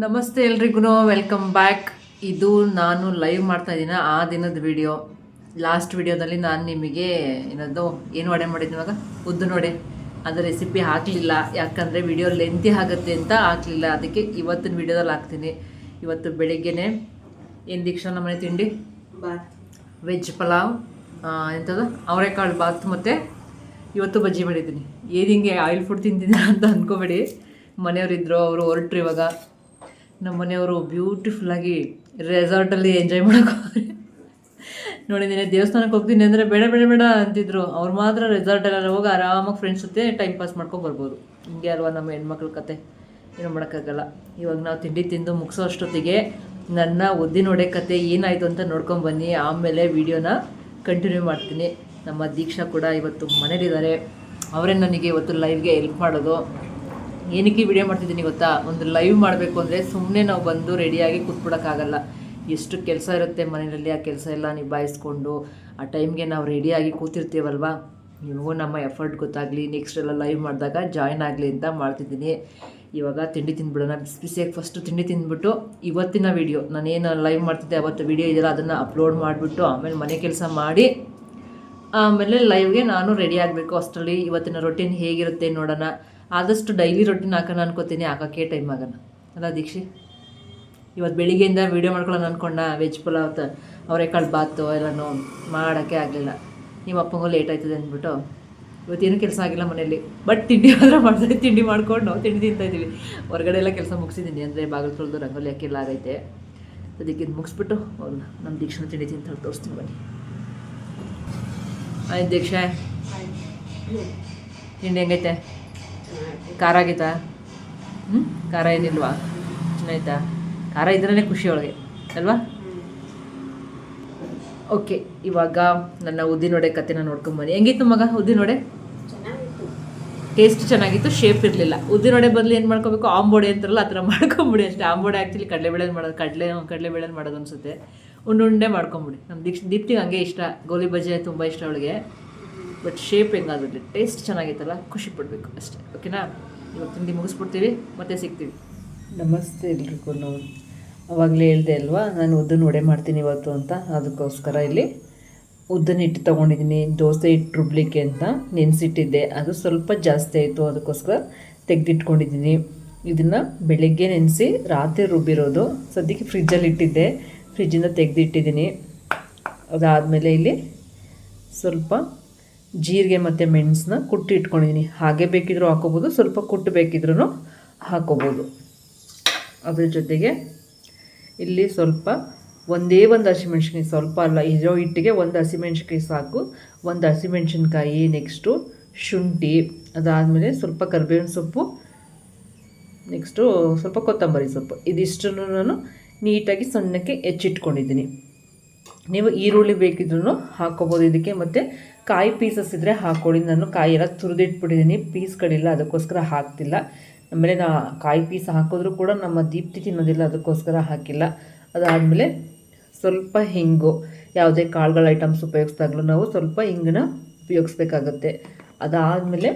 ನಮಸ್ತೆ ಎಲ್ರಿಗೂ, welcome back. ಇದು ನಾನು ಲೈವ್ ಮಾಡ್ತಾ ಇದ್ದೀನಿ ಆ ದಿನದ ವಿಡಿಯೋ. ಲಾಸ್ಟ್ ವಿಡಿಯೋದಲ್ಲಿ ನಾನು ನಿಮಗೆ ಏನು ವಡೆ ಮಾಡಿದ್ದೀನಿ ಇವಾಗ, ಉದ್ದಿನ ವಡೆ. ಅದರ ರೆಸಿಪಿ ಹಾಕಲಿಲ್ಲ, ಯಾಕಂದರೆ ವಿಡಿಯೋ ಲೆಂತಿ ಆಗುತ್ತೆ ಅಂತ ಹಾಕಲಿಲ್ಲ. ಅದಕ್ಕೆ ಇವತ್ತಿನ ವಿಡಿಯೋದಲ್ಲಿ ಹಾಕ್ತೀನಿ. ಇವತ್ತು ಬೆಳಿಗ್ಗೆನೇ ಏನು ದೀಕ್ಷಾ ನಮ್ಮ ಮನೆ ತಿಂಡಿ ವೆಜ್ ಪಲಾವ್, ಎಂಥದ್ದು ಅವರೆಕಾಳು ಬಾತ್, ಮತ್ತು ಇವತ್ತು ಬಜ್ಜಿ ಮಾಡಿದ್ದೀನಿ. ಏನು ಹಿಂಗೆ ಆಯಿಲ್ ಫುಡ್ ತಿಂತಿದ್ದೀನಿ ಅಂತ ಅಂದ್ಕೋಬೇಡಿ. ಮನೆಯವರಿದ್ದರು, ಅವರು ಹೊರಟ್ರು. ಇವಾಗ ನಮ್ಮ ಮನೆಯವರು ಬ್ಯೂಟಿಫುಲ್ಲಾಗಿ ರೆಸಾರ್ಟಲ್ಲಿ ಎಂಜಾಯ್ ಮಾಡೋಕೆ ನೋಡಿದ್ದೀನಿ. ದೇವಸ್ಥಾನಕ್ಕೆ ಹೋಗ್ತೀನಿ ಅಂದರೆ ಬೇಡ ಬೇಡ ಬೇಡ ಅಂತಿದ್ರು. ಅವ್ರು ಮಾತ್ರ ರೆಸಾರ್ಟಲ್ಲೆಲ್ಲ ಹೋಗಿ ಆರಾಮಾಗಿ ಫ್ರೆಂಡ್ಸ್ ಜೊತೆ ಟೈಮ್ ಪಾಸ್ ಮಾಡ್ಕೊಂಡು ಬರ್ಬೋದು. ಹಿಂಗೆ ಅಲ್ವಾ ನಮ್ಮ ಹೆಣ್ಮಕ್ಳ ಕತೆ, ಏನೂ ಮಾಡೋಕ್ಕಾಗಲ್ಲ. ಇವಾಗ ನಾವು ತಿಂಡಿ ತಿಂದು ಮುಗಿಸೋ ಅಷ್ಟೊತ್ತಿಗೆ ನನ್ನ ಉದ್ದಿನ ವಡೆ ಕತೆ ಏನಾಯಿತು ಅಂತ ನೋಡ್ಕೊಂಬನ್ನಿ. ಆಮೇಲೆ ವೀಡಿಯೋನ ಕಂಟಿನ್ಯೂ ಮಾಡ್ತೀನಿ. ನಮ್ಮ ದೀಕ್ಷಾ ಕೂಡ ಇವತ್ತು ಮನೇಲಿದ್ದಾರೆ. ಅವರೇ ನನಗೆ ಇವತ್ತು ಲೈವ್ಗೆ ಹೆಲ್ಪ್ ಮಾಡೋದು. ಏನಕ್ಕೆ ವಿಡಿಯೋ ಮಾಡ್ತಿದ್ದೀನಿ ಗೊತ್ತಾ, ಒಂದು ಲೈವ್ ಮಾಡಬೇಕು ಅಂದರೆ ಸುಮ್ಮನೆ ನಾವು ಬಂದು ರೆಡಿಯಾಗಿ ಕೂತ್ಬಿಡೋಕ್ಕಾಗಲ್ಲ. ಎಷ್ಟು ಕೆಲಸ ಇರುತ್ತೆ ಮನೆಯಲ್ಲಿ. ಆ ಕೆಲಸ ಎಲ್ಲ ನಿಭಾಯಿಸ್ಕೊಂಡು ಆ ಟೈಮ್ಗೆ ನಾವು ರೆಡಿಯಾಗಿ ಕೂತಿರ್ತೀವಲ್ವ. ನಿಮಗೂ ನಮ್ಮ ಎಫರ್ಟ್ ಗೊತ್ತಾಗಲಿ, ನೆಕ್ಸ್ಟ್ ಎಲ್ಲ ಲೈವ್ ಮಾಡಿದಾಗ ಜಾಯ್ನ್ ಆಗಲಿ ಅಂತ ಮಾಡ್ತಿದ್ದೀನಿ. ಇವಾಗ ತಿಂಡಿ ತಿಂದ್ಬಿಡೋಣ ಬಿಸಿ ಬಿಸಿಯಾಗಿ. ಫಸ್ಟು ತಿಂಡಿ ತಿಂದ್ಬಿಟ್ಟು ಇವತ್ತಿನ ವೀಡಿಯೋ, ನಾನೇನು ಲೈವ್ ಮಾಡ್ತಿದ್ದೆ ಅವತ್ತು ವೀಡಿಯೋ ಇದೆಯಲ್ಲ ಅದನ್ನು ಅಪ್ಲೋಡ್ ಮಾಡಿಬಿಟ್ಟು ಆಮೇಲೆ ಮನೆ ಕೆಲಸ ಮಾಡಿ ಆಮೇಲೆ ಲೈವ್ಗೆ ನಾನು ರೆಡಿ ಆಗಬೇಕು. ಅಷ್ಟರಲ್ಲಿ ಇವತ್ತಿನ ರೊಟೀನ್ ಹೇಗಿರುತ್ತೆ ನೋಡೋಣ. ಆದಷ್ಟು ಡೈಲಿ ರೊಟೀನ್ ಹಾಕೋಣ ಅನ್ಕೋತೀನಿ, ಹಾಕೋಕ್ಕೆ ಟೈಮ್ ಆಗೋಣ ಅಲ್ಲ ದೀಕ್ಷಿ. ಇವತ್ತು ಬೆಳಿಗ್ಗೆಯಿಂದ ವೀಡಿಯೋ ಮಾಡ್ಕೊಳ್ಳೋಣ ಅಂದ್ಕೊಂಡ. ವೆಜ್ ಪುಲಾವ್, ಅವರೆಕಾಳು ಬಾತು ಎಲ್ಲನೂ ಮಾಡೋಕ್ಕೆ ಆಗಲಿಲ್ಲ. ನಿಮ್ಮ ಅಪ್ಪಂಗೂ ಲೇಟ್ ಆಯ್ತದೆ ಅಂದ್ಬಿಟ್ಟು ಇವತ್ತೇನು ಕೆಲಸ ಆಗಿಲ್ಲ ಮನೆಯಲ್ಲಿ. ಬಟ್ ತಿಂಡಿ ಮಾತ್ರ ಮಾಡ್ತಾ ತಿಂಡಿ ಮಾಡ್ಕೊಂಡು ತಿಂಡಿ ತಿಂತಾಯಿದ್ದೀವಿ. ಹೊರಗಡೆ ಎಲ್ಲ ಕೆಲಸ ಮುಗಿಸಿದ್ದೀನಿ. ಅಂದರೆ ಬಾಗಿಲು ತೊಳೆದು ರಂಗೋಲಿ ಹಾಕಿಲ್ಲ ಆಗೈತೆ. ಅದಕ್ಕೆ ಇದು ಮುಗಿಸ್ಬಿಟ್ಟು ಅವ್ರನ್ನ ನಮ್ಮ ದೀಕ್ಷಣ ತಿಂಡಿ ತಿಂತ ತೋರಿಸ್ತೀನಿ ಬನ್ನಿ. ಆಯ್ತು ದೀಕ್ಷಾ, ತಿಂಡಿ ಹೆಂಗೈತೆ? ಖಾರ ಆಗೈತಾ? ಖಾರ ಏನಿಲ್ವಾ? ಚೆನ್ನಾಯ್ತಾ? ಖಾರ ಇದ್ರೇ ಖುಷಿ ಒಳಗೆ ಅಲ್ವಾ? ಓಕೆ, ಇವಾಗ ನನ್ನ ಉದ್ದಿನ ವಡೆ ಕತೆನ ನೋಡ್ಕೊಂಬನ್ನಿ. ಹೆಂಗಿತ್ತು ಮಗ ಉದ್ದಿನ ವಡೆ? ಟೇಸ್ಟ್ ಚೆನ್ನಾಗಿತ್ತು, ಶೇಪ್ ಇರಲಿಲ್ಲ. ಉದ್ದಿನ ವಡೆ ಬದಲು ಏನು ಮಾಡ್ಕೋಬೇಕು, ಆಂಬೋಡೆ ಅಂತಾರಲ್ಲ ಆ ಥರ ಮಾಡ್ಕೊಂಬಿಡಿ ಅಷ್ಟೇ. ಆಂಬೋಡೆ ಆ್ಯಕ್ಚುಲಿ ಕಡಲೆಬೇಳೆ ಮಾಡೋದು, ಕಡಲೆಬೇಳೆ ಮಾಡೋದು ಅನಿಸುತ್ತೆ. ಉಂಡೆ ಮಾಡ್ಕೊಂಬಿಡಿ. ನಮ್ಮ ದೀಪ್ತಿಗೆ ಹಂಗೆ ಇಷ್ಟ. ಗೋಲಿ ಬಜ್ಜಿ ತುಂಬ ಇಷ್ಟ ಅವಳಿಗೆ. ಬಟ್ ಶೇಪ್ ಹೆಂಗಾದ್ರಲ್ಲಿ ಟೇಸ್ಟ್ ಚೆನ್ನಾಗಿತ್ತಲ್ಲ, ಖುಷಿ ಪಡಬೇಕು ಅಷ್ಟೇ. ಓಕೆನಾ? ಇವಾಗ ತಿಂಡಿ ಮುಗಿಸ್ಬಿಡ್ತೀವಿ, ಮತ್ತೆ ಸಿಗ್ತೀವಿ. ನಮಸ್ತೆ ಎಲ್ರಿಗೂ. ಅವಾಗಲೇ ಹೇಳಿದೆ ಅಲ್ವಾ ನಾನು ಉದ್ದಿನ ವಡೆ ಮಾಡ್ತೀನಿ ಇವತ್ತು ಅಂತ. ಅದಕ್ಕೋಸ್ಕರ ಇಲ್ಲಿ ಉದ್ದಿನ ಹಿಟ್ಟು ತೊಗೊಂಡಿದ್ದೀನಿ. ದೋಸೆ ಹಿಟ್ಟು ರುಬ್ಲಿಕ್ಕೆ ಅಂತ ನೆನೆಸಿಟ್ಟಿದ್ದೆ. ಅದು ಸ್ವಲ್ಪ ಜಾಸ್ತಿ ಆಯಿತು, ಅದಕ್ಕೋಸ್ಕರ ತೆಗೆದಿಟ್ಕೊಂಡಿದ್ದೀನಿ. ಇದನ್ನು ಬೆಳಗ್ಗೆ ನೆನೆಸಿ ರಾತ್ರಿ ರುಬ್ಬಿರೋದು. ಸದ್ಯಕ್ಕೆ ಫ್ರಿಜ್ಜಲ್ಲಿ ಇಟ್ಟಿದ್ದೆ, ಫ್ರಿಜ್ಜಿಂದ ತೆಗೆದಿಟ್ಟಿದ್ದೀನಿ. ಅದಾದಮೇಲೆ ಇಲ್ಲಿ ಸ್ವಲ್ಪ ಜೀರಿಗೆ ಮತ್ತು ಮೆಣಸನ್ನ ಕುಟ್ಟಿ ಇಟ್ಕೊಂಡಿದ್ದೀನಿ. ಹಾಗೆ ಬೇಕಿದ್ರೂ ಹಾಕೋಬೋದು, ಸ್ವಲ್ಪ ಕುಟ್ಟು ಬೇಕಿದ್ರೂ ಹಾಕೋಬೋದು. ಅದ್ರ ಜೊತೆಗೆ ಇಲ್ಲಿ ಸ್ವಲ್ಪ ಒಂದೇ ಒಂದು ಹಸಿಮೆಣ್ಸಿನ್ಕಾಯಿ, ಸ್ವಲ್ಪ ಅಲ್ಲ, ಇರೋ ಹಿಟ್ಟಿಗೆ ಒಂದು ಹಸಿಮೆಣ್ಸಿನ್ಕಾಯಿ ಸಾಕು. ಒಂದು ಹಸಿಮೆಣ್ಸಿನ್ಕಾಯಿ, ನೆಕ್ಸ್ಟು ಶುಂಠಿ, ಅದಾದಮೇಲೆ ಸ್ವಲ್ಪ ಕರಿಬೇವಿನ ಸೊಪ್ಪು, ನೆಕ್ಸ್ಟು ಸ್ವಲ್ಪ ಕೊತ್ತಂಬರಿ ಸೊಪ್ಪು. ಇದಿಷ್ಟನ್ನು ನಾನು ನೀಟಾಗಿ ಸಣ್ಣಕ್ಕೆ ಹೆಚ್ಚಿಟ್ಕೊಂಡಿದ್ದೀನಿ. ನೀವು ಈರುಳ್ಳಿ ಬೇಕಿದ್ರೂ ಹಾಕ್ಕೋಬೋದು ಇದಕ್ಕೆ, ಮತ್ತು ಕಾಯಿ ಪೀಸಸ್ ಇದ್ದರೆ ಹಾಕ್ಕೊಳ್ಳಿ. ನಾನು ಕಾಯಿ ಎಲ್ಲ ತುರಿದಿಟ್ಬಿಟ್ಟಿದ್ದೀನಿ, ಪೀಸ್ಗಳಿಲ್ಲ, ಅದಕ್ಕೋಸ್ಕರ ಹಾಕ್ತಿಲ್ಲ. ಆಮೇಲೆ ಕಾಯಿ ಪೀಸ್ ಹಾಕಿದ್ರೂ ಕೂಡ ನಮ್ಮ ದೀಪ್ತಿ ತಿನ್ನೋದಿಲ್ಲ, ಅದಕ್ಕೋಸ್ಕರ ಹಾಕಿಲ್ಲ. ಅದಾದಮೇಲೆ ಸ್ವಲ್ಪ ಹಿಂಗು, ಯಾವುದೇ ಕಾಳುಗಳ ಐಟಮ್ಸ್ ಉಪಯೋಗಿಸಿದಾಗಲೂ ನಾವು ಸ್ವಲ್ಪ ಹಿಂಗನ್ನ ಉಪಯೋಗಿಸ್ಬೇಕಾಗತ್ತೆ. ಅದಾದಮೇಲೆ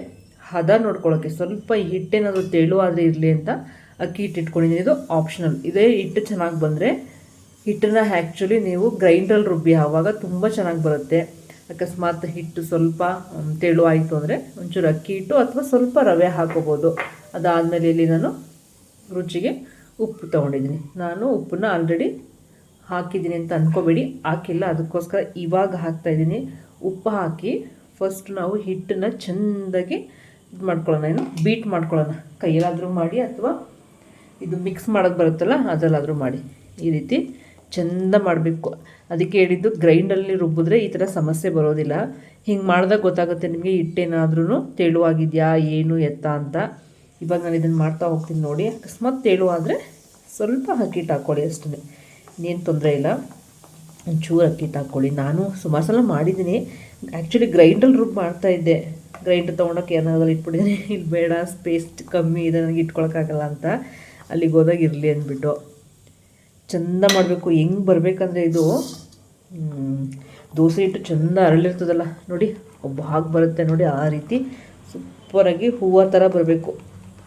ಹದ ನೋಡ್ಕೊಳ್ಳೋಕ್ಕೆ ಸ್ವಲ್ಪ ಹಿಟ್ಟೇನಾದರೂ ತೆಳುವಾದರೆ ಇರಲಿ ಅಂತ ಅಕ್ಕಿ ಹಿಟ್ಟು ಇಟ್ಕೊಂಡಿದ್ದೀನಿ. ಇದು ಆಪ್ಷನಲ್. ಇದೇ ಹಿಟ್ಟು ಚೆನ್ನಾಗಿ ಬಂದರೆ ಹಿಟ್ಟನ್ನು ಆ್ಯಕ್ಚುಲಿ ನೀವು ಗ್ರೈಂಡ್ರಲ್ಲಿ ರುಬ್ಬಿ, ಆವಾಗ ತುಂಬ ಚೆನ್ನಾಗಿ ಬರುತ್ತೆ. ಅಕಸ್ಮಾತ್ ಹಿಟ್ಟು ಸ್ವಲ್ಪ ತೆಳು ಆಯಿತು ಅಂದರೆ ಒಂಚೂರು ಅಕ್ಕಿ ಹಿಟ್ಟು ಅಥವಾ ಸ್ವಲ್ಪ ರವೆ ಹಾಕೋಬೋದು. ಅದಾದಮೇಲೆ ಇಲ್ಲಿ ನಾನು ರುಚಿಗೆ ಉಪ್ಪು ತೊಗೊಂಡಿದ್ದೀನಿ. ನಾನು ಉಪ್ಪನ್ನ ಆಲ್ರೆಡಿ ಹಾಕಿದ್ದೀನಿ ಅಂತ ಅಂದ್ಕೋಬೇಡಿ, ಹಾಕಿಲ್ಲ, ಅದಕ್ಕೋಸ್ಕರ ಇವಾಗ ಹಾಕ್ತಾಯಿದ್ದೀನಿ. ಉಪ್ಪು ಹಾಕಿ ಫಸ್ಟ್ ನಾವು ಹಿಟ್ಟನ್ನು ಚೆಂದಾಗಿ ಇದು ಮಾಡ್ಕೊಳ್ಳೋಣ, ಬೀಟ್ ಮಾಡ್ಕೊಳ್ಳೋಣ. ಕೈಯಲ್ಲಾದರೂ ಮಾಡಿ ಅಥವಾ ಇದು ಮಿಕ್ಸ್ ಮಾಡೋದು ಬರುತ್ತಲ್ಲ ಅದರಲ್ಲಾದರೂ ಮಾಡಿ. ಈ ರೀತಿ ಚೆಂದ ಮಾಡಬೇಕು. ಅದಕ್ಕೆ ಹೇಳಿದ್ದು ಗ್ರೈಂಡಲ್ಲಿ ರುಬ್ಬಿದ್ರೆ ಈ ಥರ ಸಮಸ್ಯೆ ಬರೋದಿಲ್ಲ. ಹಿಂಗೆ ಮಾಡಿದಾಗ ಗೊತ್ತಾಗುತ್ತೆ ನಿಮಗೆ ಹಿಟ್ಟೇನಾದ್ರೂ ತೆಳುವಾಗಿದೆಯಾ ಏನು ಎತ್ತ ಅಂತ. ಇವಾಗ ನಾನು ಇದನ್ನು ಮಾಡ್ತಾ ಹೋಗ್ತೀನಿ ನೋಡಿ. ಅಕಸ್ಮಾತ್ ತೆಳುವಾದರೆ ಸ್ವಲ್ಪ ಅಕ್ಕಿಟ್ಟು ಹಾಕ್ಕೊಳ್ಳಿ ಅಷ್ಟೇ, ಇನ್ನೇನು ತೊಂದರೆ ಇಲ್ಲ. ಒಂಚೂರು ಅಕ್ಕಿಟ್ಟು ಹಾಕ್ಕೊಳ್ಳಿ. ನಾನು ಸುಮಾರು ಸಲ ಮಾಡಿದ್ದೀನಿ. ಆ್ಯಕ್ಚುಲಿ ಗ್ರೈಂಡಲ್ಲಿ ರುಬ್ಬಿ ಮಾಡ್ತಾಯಿದ್ದೆ. ಗ್ರೈಂಡರ್ ತೊಗೊಂಡೋಕೆ ಏನಾದರೂ ಇಟ್ಬಿಟ್ಟಿದ್ದೀನಿ. ಇಲ್ಲಿ ಬೇಡ, ಸ್ಪೇಸ್ ಕಮ್ಮಿ ಇದೆ, ನನಗೆ ಇಟ್ಕೊಳಕ್ಕಾಗಲ್ಲ ಅಂತ ಅಲ್ಲಿಗೆ ಹೋದಾಗ ಇರಲಿ ಅಂದ್ಬಿಟ್ಟು ಚೆಂದ ಮಾಡಬೇಕು. ಹೆಂಗೆ ಬರಬೇಕಂದ್ರೆ ಇದು ದೋಸೆ ಹಿಟ್ಟು ಚೆಂದ ಅರಳಿರ್ತದಲ್ಲ ನೋಡಿ, ಒಬ್ಬ ಹಾಗೆ ಬರುತ್ತೆ ನೋಡಿ, ಆ ರೀತಿ ಸೂಪರಾಗಿ ಹೂವು ಥರ ಬರಬೇಕು.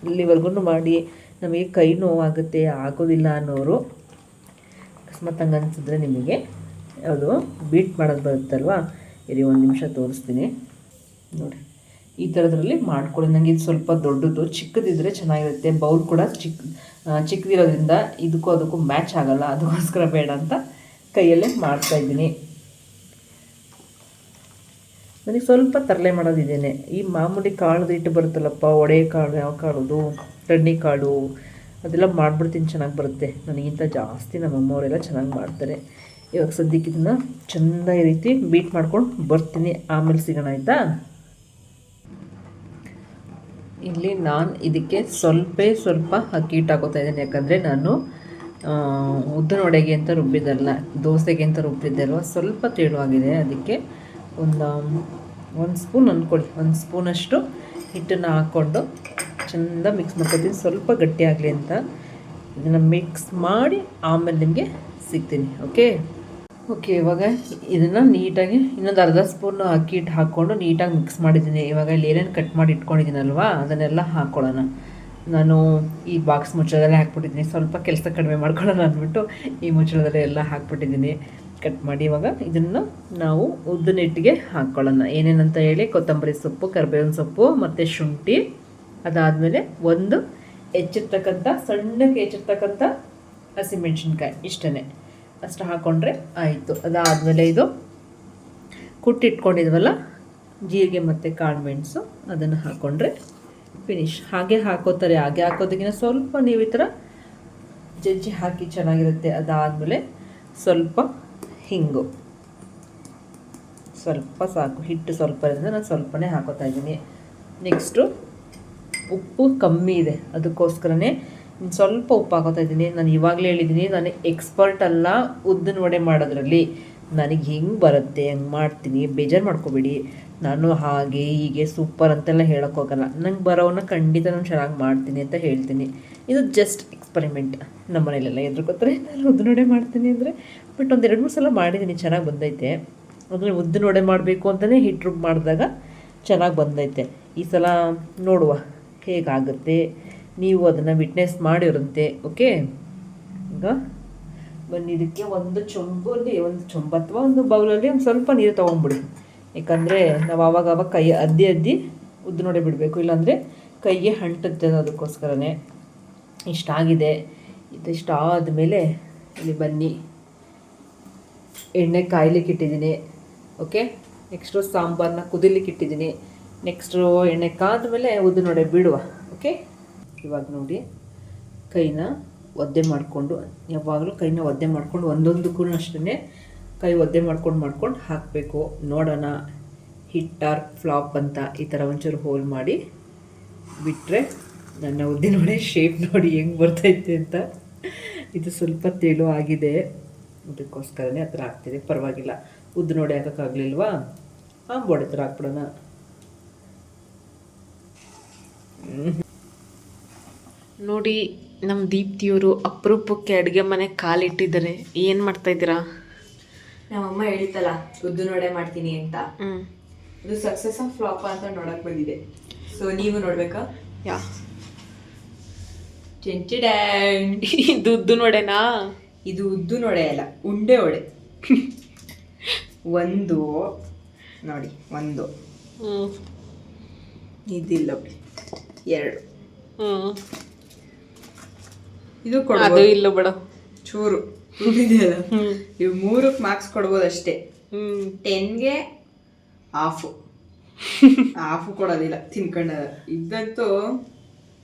ಇಲ್ಲಿವರೆಗೂ ಮಾಡಿ ನಮಗೆ ಕೈ ನೋವಾಗುತ್ತೆ ಆಗೋದಿಲ್ಲ ಅನ್ನೋರು ಅಕಸ್ಮಾತ್ ಹಂಗೆ ಅನಿಸಿದ್ರೆ ನಿಮಗೆ ಅದು ಬೀಟ್ ಮಾಡೋದು ಬರುತ್ತಲ್ವ, ಇಲ್ಲಿ ಒಂದು ನಿಮಿಷ ತೋರಿಸ್ತೀನಿ ನೋಡಿ. ಈ ಥರದ್ರಲ್ಲಿ ಮಾಡ್ಕೊಳ್ಳಿ. ನನಗೆ ಇದು ಸ್ವಲ್ಪ ದೊಡ್ಡದು, ಚಿಕ್ಕದಿದ್ದರೆ ಚೆನ್ನಾಗಿರುತ್ತೆ. ಬೌಲ್ ಕೂಡ ಚಿಕ್ಕದಿರೋದ್ರಿಂದ ಇದಕ್ಕೂ ಅದಕ್ಕೂ ಮ್ಯಾಚ್ ಆಗೋಲ್ಲ, ಅದಕ್ಕೋಸ್ಕರ ಬೇಡ ಅಂತ ಕೈಯಲ್ಲೇ ಮಾಡ್ತಾಯಿದ್ದೀನಿ. ನನಗೆ ಸ್ವಲ್ಪ ತರಲೆ ಮಾಡೋದಿದ್ದೇನೆ. ಈ ಮಾಮೂಲಿ ಕಾಳುದು ಹಿಟ್ಟು ಬರುತ್ತಲ್ಲಪ್ಪ, ಒಡೆ ಕಾಳು, ಯಾವ ಕಾಳುದು, ತಣ್ಣಿ ಕಾಳು, ಅದೆಲ್ಲ ಮಾಡಿಬಿಡ್ತೀನಿ, ಚೆನ್ನಾಗಿ ಬರುತ್ತೆ. ನನಗಿಂತ ಜಾಸ್ತಿ ನಮ್ಮ ಅಮ್ಮವರೆಲ್ಲ ಚೆನ್ನಾಗಿ ಮಾಡ್ತಾರೆ. ಇವಾಗ ಸದ್ಯಕ್ಕೆ ಇದನ್ನು ಚೆಂದ ಈ ರೀತಿ ಬೀಟ್ ಮಾಡ್ಕೊಂಡು ಬರ್ತೀನಿ, ಆಮೇಲೆ ಸಿಗೋಣ ಆಯಿತಾ. ಇಲ್ಲಿ ನಾನು ಇದಕ್ಕೆ ಸ್ವಲ್ಪ ಅಕ್ಕಿ ಹಿಟ್ಟು ಹಾಕೋತಾ ಇದ್ದೀನಿ, ಯಾಕಂದರೆ ನಾನು ಉದ್ದಿನ ವಡೆಗೆ ಅಂತ ರುಬ್ಬಿದ್ದಲ್ಲ, ದೋಸೆಗೆ ಅಂತ ರುಬ್ಬಿದ್ದಲ್ವ, ಸ್ವಲ್ಪ ತೆಳುವಾಗಿದೆ. ಅದಕ್ಕೆ ಒಂದು ಸ್ಪೂನ್ ಅಂದ್ಕೊಳ್ಳಿ, ಒಂದು ಸ್ಪೂನಷ್ಟು ಹಿಟ್ಟನ್ನು ಹಾಕ್ಕೊಂಡು ಚೆಂದ ಮಿಕ್ಸ್ ಮಾಡ್ಕೊತೀನಿ, ಸ್ವಲ್ಪ ಗಟ್ಟಿ ಆಗಲಿ ಅಂತ. ಇದನ್ನು ಮಿಕ್ಸ್ ಮಾಡಿ ಆಮೇಲೆ ನಿಮಗೆ ಸಿಗ್ತೀನಿ. ಓಕೆ ಇವಾಗ ಇದನ್ನು ನೀಟಾಗಿ ಇನ್ನೊಂದು ಅರ್ಧ ಸ್ಪೂನ್ ಅಕ್ಕಿ ಹಿಟ್ಟು ಹಾಕ್ಕೊಂಡು ನೀಟಾಗಿ ಮಿಕ್ಸ್ ಮಾಡಿದ್ದೀನಿ. ಇವಾಗ ಇಲ್ಲಿ ಏನೇನು ಕಟ್ ಮಾಡಿ ಇಟ್ಕೊಂಡಿದ್ದೀನಲ್ವ ಅದನ್ನೆಲ್ಲ ಹಾಕ್ಕೊಳ್ಳೋಣ. ನಾನು ಈ ಬಾಕ್ಸ್ ಮುಚ್ಚಳದಲ್ಲೇ ಹಾಕ್ಬಿಟ್ಟಿದ್ದೀನಿ, ಸ್ವಲ್ಪ ಕೆಲಸ ಕಡಿಮೆ ಮಾಡ್ಕೊಳ್ಳೋಣ ಅಂದ್ಬಿಟ್ಟು ಈ ಮುಚ್ಚಳದಲ್ಲೇ ಎಲ್ಲ ಹಾಕ್ಬಿಟ್ಟಿದ್ದೀನಿ ಕಟ್ ಮಾಡಿ. ಇವಾಗ ಇದನ್ನು ನಾವು ಉದ್ದಿನ ಹಿಟ್ಟಿಗೆ ಹಾಕ್ಕೊಳ್ಳೋಣ. ಏನೇನಂತ ಹೇಳಿ, ಕೊತ್ತಂಬರಿ ಸೊಪ್ಪು, ಕರಿಬೇವಿನ ಸೊಪ್ಪು ಮತ್ತು ಶುಂಠಿ, ಅದಾದಮೇಲೆ ಒಂದು ಸಣ್ಣಕ್ಕೆ ಹೆಚ್ಚಿರ್ತಕ್ಕಂಥ ಹಸಿಮೆಣ್ಸಿನ್ಕಾಯಿ, ಇಷ್ಟೇ, ಅಷ್ಟು ಹಾಕ್ಕೊಂಡ್ರೆ ಆಯಿತು. ಅದಾದಮೇಲೆ ಇದು ಕುಟ್ಟಿಟ್ಕೊಂಡಿದ್ವಲ್ಲ ಜೀರಿಗೆ ಮತ್ತು ಕಾಳು ಮೆಣಸು, ಅದನ್ನು ಹಾಕ್ಕೊಂಡ್ರೆ ಫಿನಿಶ್. ಹಾಗೆ ಹಾಕೋತಾರೆ, ಹಾಗೆ ಹಾಕೋದಕ್ಕಿಂತ ಸ್ವಲ್ಪ ನೀವು ಈ ಥರ ಜಜ್ಜಿ ಹಾಕಿ ಚೆನ್ನಾಗಿರುತ್ತೆ. ಅದಾದಮೇಲೆ ಸ್ವಲ್ಪ ಹಿಂಗು, ಸ್ವಲ್ಪ ಸಾಕು, ಹಿಟ್ಟು ಸ್ವಲ್ಪ ಇರೋದ್ರಿಂದ ನಾನು ಸ್ವಲ್ಪನೇ ಹಾಕೋತಾ ಇದ್ದೀನಿ. ನೆಕ್ಸ್ಟು ಉಪ್ಪು ಕಮ್ಮಿ ಇದೆ, ಅದಕ್ಕೋಸ್ಕರನೇ ಸ್ವಲ್ಪ ಉಪ್ಪು ಹಾಕೋತಾ ಇದ್ದೀನಿ. ನಾನು ಇವಾಗಲೇ ಹೇಳಿದ್ದೀನಿ, ನಾನು ಎಕ್ಸ್ಪರ್ಟ್ ಅಲ್ಲ ಉದ್ದಿನ ವಡೆ ಮಾಡೋದ್ರಲ್ಲಿ, ನನಗೆ ಹೆಂಗೆ ಬರುತ್ತೆ ಹಂಗೆ ಮಾಡ್ತೀನಿ, ಬೇಜಾರು ಮಾಡ್ಕೋಬೇಡಿ. ನಾನು ಹಾಗೆ ಹೀಗೆ ಸೂಪರ್ ಅಂತೆಲ್ಲ ಹೇಳೋಕ್ಕೋಗಲ್ಲ, ನಂಗೆ ಬರೋವನ್ನ ಖಂಡಿತ ನಾನು ಚೆನ್ನಾಗಿ ಮಾಡ್ತೀನಿ ಅಂತ ಹೇಳ್ತೀನಿ. ಇದು ಜಸ್ಟ್ ಎಕ್ಸ್ಪರಿಮೆಂಟ್. ನಮ್ಮ ಮನೇಲೆಲ್ಲ ಎದುರ್ಕೋತಾರೆ ನಾನು ಉದ್ದಿನ ವಡೆ ಮಾಡ್ತೀನಿ ಅಂದರೆ, ಬಟ್ ಒಂದು 2-3 ಸಲ ಮಾಡಿದ್ದೀನಿ, ಚೆನ್ನಾಗಿ ಬಂದೈತೆ. ಅಂದರೆ ಉದ್ದಿನ ವಡೆ ಮಾಡಬೇಕು ಅಂತಲೇ ಹಿಟ್ಟು ರುಬ್ಬು ಮಾಡಿದಾಗ ಚೆನ್ನಾಗಿ ಬಂದೈತೆ. ಈ ಸಲ ನೋಡುವ ಹೇಗಾಗುತ್ತೆ, ನೀವು ಅದನ್ನು ವಿಟ್ನೆಸ್ ಮಾಡಿರಂತೆ. ಈಗ ಬನ್ನಿ, ಇದಕ್ಕೆ ಒಂದು ಚೊಂಬಲ್ಲಿ, ಒಂದು ಚೊಂಬು ಅಥವಾ ಒಂದು ಬೌಲಲ್ಲಿ ಒಂದು ಸ್ವಲ್ಪ ನೀರು ತೊಗೊಂಬಿಡಿ. ಯಾಕಂದರೆ ನಾವು ಆವಾಗ ಕೈ ಅದ್ದಿ ಉದ್ದಿನ ವಡೆ ಬಿಡಬೇಕು, ಇಲ್ಲಾಂದರೆ ಕೈಗೆ ಅಂಟುತ್ತೆ, ಅದಕ್ಕೋಸ್ಕರನೇ. ಇಷ್ಟಾಗಿದೆ. ಇದಿಷ್ಟಾದಮೇಲೆ ಇಲ್ಲಿ ಬನ್ನಿ, ಎಣ್ಣೆ ಕಾಯ್ಲಿಕ್ಕೆ ಇಟ್ಟಿದ್ದೀನಿ. ನೆಕ್ಸ್ಟು ಸಾಂಬಾರನ್ನ ಕುದಿಲಿಕ್ಕೆ ಇಟ್ಟಿದ್ದೀನಿ. ನೆಕ್ಸ್ಟು ಎಣ್ಣೆ ಕಾದ್ಮೇಲೆ ಉದ್ದಿನ ವಡೆ ಬಿಡುವ. ಇವಾಗ ನೋಡಿ, ಕೈನ ಒದ್ದೆ ಮಾಡಿಕೊಂಡು, ಯಾವಾಗಲೂ ಕೈನ ಒದ್ದೆ ಮಾಡ್ಕೊಂಡು ಒಂದೊಂದಕ್ಕೂ ಅಷ್ಟೇ ಕೈ ಒದ್ದೆ ಮಾಡ್ಕೊಂಡು ಹಾಕಬೇಕು. ನೋಡೋಣ ಹಿಟ್ಟಾರ್ ಫ್ಲಾಪ್ ಅಂತ ಈ ಥರ ಒಂಚೂರು ಹೋಲ್ ಮಾಡಿ ಬಿಟ್ಟರೆ ನನ್ನ ಉದ್ದಿನ ವಡೆ ಶೇಪ್ ನೋಡಿ ಹೆಂಗೆ ಬರ್ತೈತೆ ಅಂತ. ಇದು ಸ್ವಲ್ಪ ತೆಳು ಆಗಿದೆ, ಅದಕ್ಕೋಸ್ಕರನೇ ಆ ಥರ ಆಗ್ತಿದೆ. ಪರವಾಗಿಲ್ಲ, ಉದ್ದಿನ ವಡೆ ಹಾಕೋಕ್ಕಾಗಲಿಲ್ವಾ, ಆಂಬೋಡೆ ಥರ ಹಾಕ್ಬಿಡೋಣ. ನೋಡಿ, ನಮ್ಮ ದೀಪ್ತಿಯವರು ಅಪರೂಪಕ್ಕೆ ಅಡುಗೆ ಮನೆ ಕಾಲಿಟ್ಟಿದ್ದಾರೆ. ಏನು ಮಾಡ್ತಾಯಿದ್ದೀರಾ? ನಮ್ಮಮ್ಮ ಹೇಳ್ತಲ್ಲ ಉದ್ದಿನ ವಡೆ ಮಾಡ್ತೀನಿ ಅಂತ, ಅದು ಸಕ್ಸಸ್ ಫ್ಲಾಪ್ ಅಂತ ನೋಡಕ್ ಬಂದಿದೆ. ಸೊ ನೀವು ನೋಡ್ಬೇಕಾ? ಇದು ಉದ್ದಿನ ವಡೆನಾ? ಇದು ಉದ್ದಿನ ವಡೆ ಅಲ್ಲ, ಉಂಡೆ ವಡೆ. ಒಂದು ನೋಡಿ, ಒಂದು ಇದಿಲ್ಲ ಬಿಡಿ, 2 ಇದು ಅದು ಇಲ್ಲ ಬಿಡ, ಚೂರು ಇದೆಯಲ್ಲ, ಇವು 3ಕ್ಕೆ ಮಾರ್ಕ್ಸ್ ಕೊಡ್ಬೋದು ಅಷ್ಟೇ. 10ಗೆ ಹಾಫು ಕೊಡೋದಿಲ್ಲ, ತಿನ್ಕೊಂಡ. ಇದ್ದಂತೂ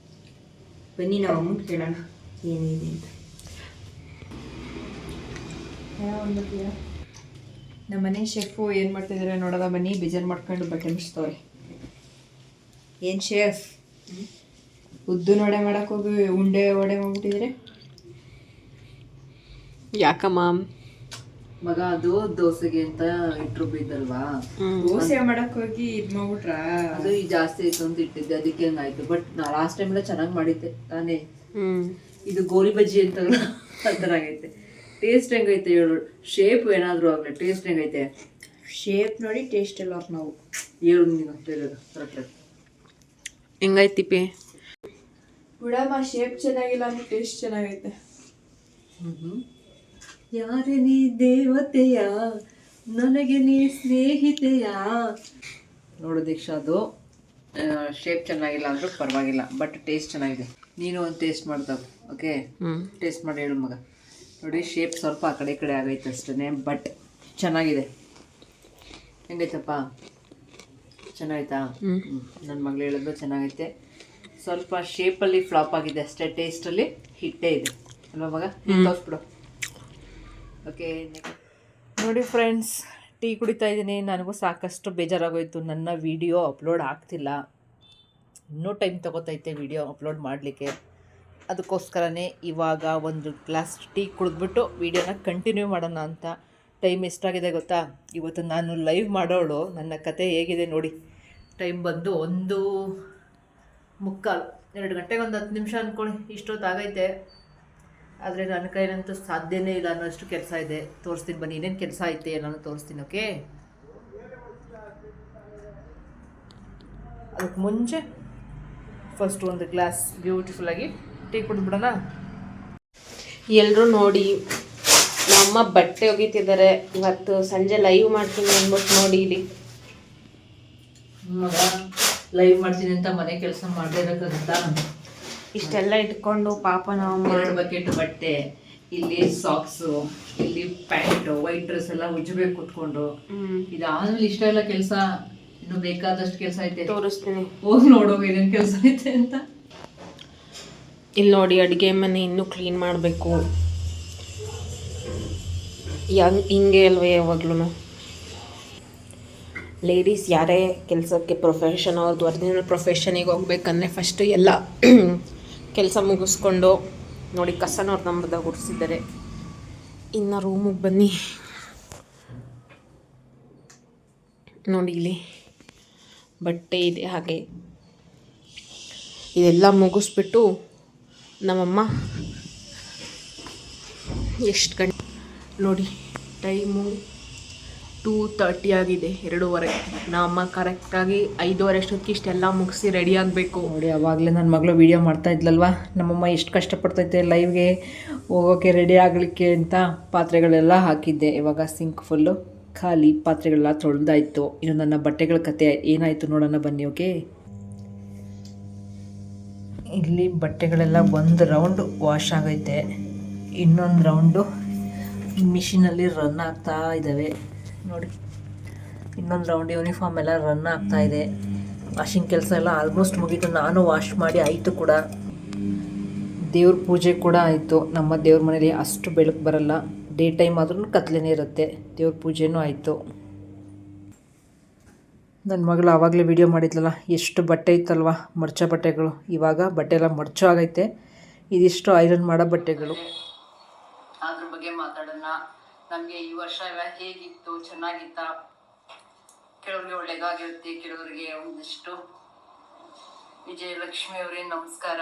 ಬನ್ನಿ ನಾವು ಅಮ್ಮನ ಕೇಳೋಣ ಏನಿದೆ ಅಂತ. ನಮ್ಮ ಮನೆ ಶೆಫು ಏನು ಮಾಡ್ತಿದ್ದಾರೆ ನೋಡೋದ ಬನ್ನಿ. ಬೇಜಾರು ಮಾಡ್ಕೊಂಡು ಬಟ್ಟೆ ಮುಚ್ತವ್ರೆ. ಏನು ಶೆಫ್, ಉದ್ದಿನ ವಡೆ ಮಾಡಕ್ಕೆ ಹೋಗಿ ಉಂಡೆ ವಡೆ ಮಾಡ್ಬಿಟ್ಟಿದ್ರೆ? ಯಾಕಮ್ಮ ಮಗ, ಅದು ದೋಸೆಗೆ ಅಂತ ಇಟ್ಟು ರುಬ್ಬಿದ್ದಲ್ವಾ, ದೋಸೆ ಮಾಡಕ್ ಹೋಗಿ ಇದು ಮಾಡ್ಬಿಟ್ರ, ಅದು ಜಾಸ್ತಿ ಆಯ್ತು ಅಂತ ಇಟ್ಟಿದ್ದೆ, ಅದಕ್ಕೆ ಹಂಗಾಯ್ತು. ಬಟ್ ನಾ ಲಾಸ್ಟ್ ಟೈಮ್ ಎಲ್ಲ ಚೆನ್ನಾಗಿ ಮಾಡಿದ್ದೆ ತಾನೇ. ಇದು ಗೋಲಿ ಬಜ್ಜಿ ಅಂತ ಆ ಥರ ಆಗೈತೆ. ಟೇಸ್ಟ್ ಹೆಂಗೈತೆ ಹೇಳು? ಶೇಪ್ ಏನಾದರೂ ಆಗಲಿ, ಟೇಸ್ಟ್ ಹೆಂಗೈತೆ? ಶೇಪ್ ನೋಡಿ ಟೇಸ್ಟ್ ಎಲ್ಲ ನಾವು ಹೇಳು ನೀನು ಕರೆಕ್ಟ್. ಹೆಂಗೈತಿಪಿ? ಬಿಡಮ್ಮ ಶೇಪ್ ಚೆನ್ನಾಗಿಲ್ಲ ಅಂದ್ರೆ ಟೇಸ್ಟ್ ಚೆನ್ನಾಗೈತೆ. ಯಾರೇ ನೀ ದೇವತೆಯ ನನಗೆ ನೀ ಸ್ನೇಹಿತೆಯ. ನೋಡು ದೀಕ್ಷಾ, ಅದು ಶೇಪ್ ಚೆನ್ನಾಗಿಲ್ಲ ಅಂದ್ರೂ ಪರವಾಗಿಲ್ಲ, ಬಟ್ ಟೇಸ್ಟ್ ಚೆನ್ನಾಗಿದೆ. ನೀನು ಒಂದು ಟೇಸ್ಟ್ ಮಾಡ್ತಾವ, ಓಕೆ? ಟೇಸ್ಟ್ ಮಾಡಿ ಹೇಳು ಮಗ. ನೋಡಿ, ಶೇಪ್ ಸ್ವಲ್ಪ ಆ ಕಡೆ ಈ ಕಡೆ ಆಗೈತೆ ಅಷ್ಟೇ, ಬಟ್ ಚೆನ್ನಾಗಿದೆ. ಹೆಂಗೈತಪ್ಪ? ಚೆನ್ನಾಯ್ತಾ? ನನ್ನ ಮಗಳು ಹೇಳಿದ್ರು ಚೆನ್ನಾಗೈತೆ. ಸ್ವಲ್ಪ ಶೇಪಲ್ಲಿ ಫ್ಲಾಪ್ ಆಗಿದೆ ಅಷ್ಟೇ, ಟೇಸ್ಟಲ್ಲಿ ಹಿಟ್ಟೇ ಇದೆ ಅಲ್ವಾ ಮಗ? ತೋರಿಸ್ಬಿಡು. ಓಕೆ, ನೋಡಿ ಫ್ರೆಂಡ್ಸ್, ಟೀ ಕುಡಿತಾ ಇದ್ದೀನಿ. ನನಗೂ ಸಾಕಷ್ಟು ಬೇಜಾರಾಗೋಯ್ತು, ನನ್ನ ವಿಡಿಯೋ ಅಪ್ಲೋಡ್ ಆಗ್ತಿಲ್ಲ. ಇನ್ನೂ ಟೈಮ್ ತೊಗೋತೈತೆ ವಿಡಿಯೋ ಅಪ್ಲೋಡ್ ಮಾಡಲಿಕ್ಕೆ. ಅದಕ್ಕೋಸ್ಕರನೇ ಇವಾಗ ಒಂದು ಗ್ಲಾಸ್ ಟೀ ಕುಡಿದ್ಬಿಟ್ಟು ವಿಡಿಯೋನ ಕಂಟಿನ್ಯೂ ಮಾಡೋಣ ಅಂತ. ಟೈಮ್ ಎಷ್ಟಾಗಿದೆ ಗೊತ್ತಾ? ಇವತ್ತು ನಾನು ಲೈವ್ ಮಾಡೋಳು. ನನ್ನ ಕತೆ ಹೇಗಿದೆ ನೋಡಿ. ಟೈಮ್ ಬಂದು 1:45, 2 ಗಂಟೆಗೆ ಒಂದು 10 ನಿಮಿಷ ಅಂದ್ಕೊಳ್ಳಿ. ಇಷ್ಟೊತ್ತಾಗೈತೆ. ಆದರೆ ನನ್ನ ಕೈಲಂತೂ ಸಾಧ್ಯನೇ ಇಲ್ಲ ಅನ್ನೋಷ್ಟು ಕೆಲಸ ಇದೆ. ತೋರಿಸ್ತೀನಿ ಬನ್ನಿ, ಏನೇನು ಕೆಲಸ ಐತೆ ನಾನು ತೋರಿಸ್ತೀನಿ, ಓಕೆ? ಅದಕ್ಕೆ ಮುಂಚೆ ಫಸ್ಟ್ ಒಂದು ಗ್ಲಾಸ್ ಬ್ಯೂಟಿಫುಲ್ಲಾಗಿ ಟೀ ಕುಡಿದ್ಬಿಡೋಣ. ಎಲ್ಲರೂ ನೋಡಿ, ನಮ್ಮಮ್ಮ ಬಟ್ಟೆ ಒಗಿತಿದ್ದಾರೆ. ಇವತ್ತು ಸಂಜೆ ಲೈವ್ ಮಾಡ್ತೀನಿ ಅಂದ್ಬಿಟ್ಟು ನೋಡಿ ಇಲ್ಲಿ. ಮಗ ಲೈವ್ ಮಾಡ್ತೀನಿ ಅಂತ ಮನೆ ಕೆಲಸ ಮಾಡದೇ ಇರೋಕ್ಕಾಗುತ್ತಾ? ಇಷ್ಟೆಲ್ಲ ಇಟ್ಕೊಂಡು ಪಾಪ ನಮ್ಮಮ್ಮ 2 ಬಕೆಟ್ ಬಟ್ಟೆ, ಇಲ್ಲಿ ಸಾಕ್ಸು, ಇಲ್ಲಿ ಪ್ಯಾಂಟು, ವೈಟ್ ಡ್ರೆಸ್ ಎಲ್ಲ ಉಜ್ಜಬೇಕು ಕೂತ್ಕೊಂಡು. ಇದಾದ್ಮೇಲೆ ಇಷ್ಟ ಎಲ್ಲ ಕೆಲಸ, ಇನ್ನು ಬೇಕಾದಷ್ಟು ಕೆಲಸ ಐತೆ. ತೋರಿಸ್ತೀನಿ, ಹೋಗಿ ನೋಡೋಗ ಏನೇನು ಕೆಲಸ ಐತೆ ಅಂತ. ಇಲ್ಲಿ ನೋಡಿ, ಅಡುಗೆ ಮನೆ ಇನ್ನೂ ಕ್ಲೀನ್ ಮಾಡಬೇಕು. ಹಿಂಗೆ ಅಲ್ವೇ ಯಾವಾಗ್ಲೂ. ಲೇಡೀಸ್ ಯಾರೇ ಕೆಲಸಕ್ಕೆ ಪ್ರೊಫೆಷನ್, ಅವ್ರದ್ದು ಒರಿಜಿನಲ್ ಪ್ರೊಫೆಷನಿಗೆ ಹೋಗ್ಬೇಕಂದ್ರೆ ಫಸ್ಟು ಎಲ್ಲ ಕೆಲಸ ಮುಗಿಸ್ಕೊಂಡು ನೋಡಿ, ಕಸನವ್ರು ನಂಬರ್ದಾಗ ಗುಡಿಸಿದ್ದಾರೆ. ಇನ್ನು ರೂಮಿಗೆ ಬನ್ನಿ. ನೋಡಿ, ಇಲ್ಲಿ ಬಟ್ಟೆ ಇದೆ. ಹಾಗೆ ಇದೆಲ್ಲ ಮುಗಿಸ್ಬಿಟ್ಟು ನಮ್ಮಮ್ಮ ಎಷ್ಟು ಗಂಟೆ ನೋಡಿ, ಟೈಮು 2:30 ಆಗಿದೆ, 2:15. ನಮ್ಮಮ್ಮ ಕರೆಕ್ಟಾಗಿ 5:15 ಅಷ್ಟೊತ್ತಿಗೆ ಇಷ್ಟೆಲ್ಲ ಮುಗಿಸಿ ರೆಡಿ ಆಗಬೇಕು. ನೋಡಿ, ಆವಾಗಲೇ ನನ್ನ ಮಗಳು ವೀಡಿಯೋ ಮಾಡ್ತಾ ಇದ್ಲಲ್ವ, ನಮ್ಮಮ್ಮ ಎಷ್ಟು ಕಷ್ಟಪಡ್ತೈತೆ ಲೈವ್ಗೆ ಹೋಗೋಕ್ಕೆ ರೆಡಿ ಆಗಲಿಕ್ಕೆ ಅಂತ. ಪಾತ್ರೆಗಳೆಲ್ಲ ಹಾಕಿದ್ದೆ. ಇವಾಗ ಸಿಂಕ್ ಫುಲ್ಲು ಖಾಲಿ, ಪಾತ್ರೆಗಳೆಲ್ಲ ತೊಳೆದಾಯಿತು. ಇನ್ನು ನನ್ನ ಬಟ್ಟೆಗಳ ಕತೆ ಏನಾಯಿತು ನೋಡೋಣ ಬನ್ನಿ, ಓಕೆ? ಇಲ್ಲಿ ಬಟ್ಟೆಗಳೆಲ್ಲ ಒಂದು ರೌಂಡು ವಾಶ್ ಆಗೈತೆ, ಇನ್ನೊಂದು ರೌಂಡು ಮಿಷಿನಲ್ಲಿ ರನ್ ಆಗ್ತಾ ಇದ್ದಾವೆ. ನೋಡಿ, ಇನ್ನೊಂದು ರೌಂಡ್ ಯೂನಿಫಾರ್ಮ್ ಎಲ್ಲ ರನ್ ಆಗ್ತಾ ಇದೆ. ವಾಷಿಂಗ್ ಕೆಲಸ ಎಲ್ಲ ಆಲ್ಮೋಸ್ಟ್ ಮುಗೀತು. ನಾನು ವಾಶ್ ಮಾಡಿ ಆಯಿತು ಕೂಡ. ದೇವ್ರ ಪೂಜೆ ಕೂಡ ಆಯಿತು. ನಮ್ಮ ದೇವ್ರ ಮನೇಲಿ ಅಷ್ಟು ಬೆಳಕು ಬರಲ್ಲ, ಡೇ ಟೈಮ್ ಆದ್ರೂ ಕತ್ಲೆನೇ ಇರುತ್ತೆ. ದೇವ್ರ ಪೂಜೆನೂ ಆಯಿತು. ನನ್ನ ಮಗಳು ಆವಾಗಲೇ ವೀಡಿಯೋ ಮಾಡಿದ್ಲಲ್ಲ, ಎಷ್ಟು ಬಟ್ಟೆ ಇತ್ತಲ್ವ, ಮರ್ಚೋ ಬಟ್ಟೆಗಳು. ಇವಾಗ ಬಟ್ಟೆ ಎಲ್ಲ ಮರ್ಚೋ ಆಗೈತೆ. ಇದಿಷ್ಟು ಐರನ್ ಮಾಡೋ ಬಟ್ಟೆಗಳು. ಅದ್ರ ಬಗ್ಗೆ ಮಾತಾಡೋಣ. ನಮಗೆ ಈ ವರ್ಷ ಎಲ್ಲ ಹೇಗಿತ್ತು? ಚೆನ್ನಾಗಿತ್ತಾ? ಕೆಲವ್ರಿಗೆ ಒಳ್ಳೆಯದಾಗಿರುತ್ತೆ, ಕೆಲವರಿಗೆ ಒಂದಿಷ್ಟು. ವಿಜಯಲಕ್ಷ್ಮಿ ಅವರೇ ನಮಸ್ಕಾರ,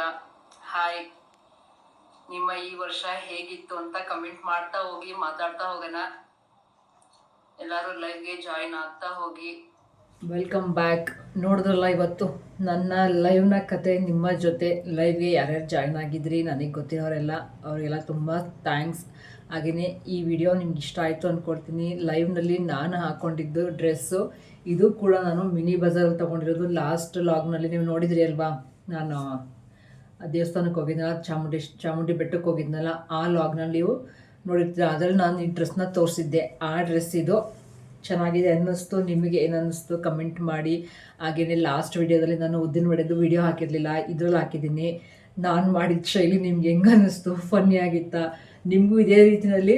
ಹಾಯ್. ನಿಮ್ಮ ಈ ವರ್ಷ ಹೇಗಿತ್ತು ಅಂತ ಕಮೆಂಟ್ ಮಾಡ್ತಾ ಹೋಗಿ, ಮಾತಾಡ್ತಾ ಹೋಗೋಣ. ಎಲ್ಲರೂ ಲೈವ್ಗೆ ಜಾಯಿನ್ ಆಗ್ತಾ ಹೋಗಿ. Welcome back. ನೋಡಿದ್ರಲ್ಲ ಇವತ್ತು ನನ್ನ ಲೈವ್ನ ಕತೆ ನಿಮ್ಮ ಜೊತೆ. ಲೈವ್ಗೆ ಯಾರ್ಯಾರು ಜಾಯ್ನ್ ಆಗಿದ್ರಿ ನನಗೆ ಗೊತ್ತಿರೋರೆಲ್ಲ, ಅವರಿಗೆಲ್ಲ ತುಂಬ ಥ್ಯಾಂಕ್ಸ್. ಹಾಗೆಯೇ ಈ ವಿಡಿಯೋ ನಿಮ್ಗೆ ಇಷ್ಟ ಆಯಿತು ಅಂದ್ಕೊಳ್ತೀನಿ. ಲೈವ್ನಲ್ಲಿ ನಾನು ಹಾಕ್ಕೊಂಡಿದ್ದು ಡ್ರೆಸ್ಸು, ಇದು ಕೂಡ ನಾನು ಮಿನಿ ಬಜಾರಲ್ಲಿ ತೊಗೊಂಡಿರೋದು. ಲಾಸ್ಟ್ ಲಾಗ್ನಲ್ಲಿ ನೀವು ನೋಡಿದ್ರಿ ಅಲ್ವಾ, ನಾನು ದೇವಸ್ಥಾನಕ್ಕೆ ಹೋಗಿದ್ನಲ್ಲ, ಚಾಮುಂಡಿ ಬೆಟ್ಟಕ್ಕೆ ಹೋಗಿದ್ನಲ್ಲ, ಆ ಲಾಗ್ನಲ್ಲಿ ನೀವು ನೋಡಿರ್ತೀರ. ಅದರಲ್ಲಿ ನಾನು ಈ ಡ್ರೆಸ್ನ ತೋರಿಸಿದ್ದೆ. ಆ ಡ್ರೆಸ್ ಇದು. ಚೆನ್ನಾಗಿದೆ ಅನ್ನಿಸ್ತು. ನಿಮಗೆ ಏನು ಅನ್ನಿಸ್ತು ಕಮೆಂಟ್ ಮಾಡಿ. ಹಾಗೆಯೇ ಲಾಸ್ಟ್ ವಿಡಿಯೋದಲ್ಲಿ ನಾನು ಉದ್ದಿನ ವಡೆದು ವಿಡಿಯೋ ಹಾಕಿರಲಿಲ್ಲ, ಇದರಲ್ಲಿ ಹಾಕಿದ್ದೀನಿ. ನಾನು ಮಾಡಿದ ಶೈಲಿ ನಿಮ್ಗೆ ಹೆಂಗೆ ಅನ್ನಿಸ್ತು? ಫನ್ನಿ ಆಗಿತ್ತಾ? ನಿಮಗೂ ಇದೇ ರೀತಿಯಲ್ಲಿ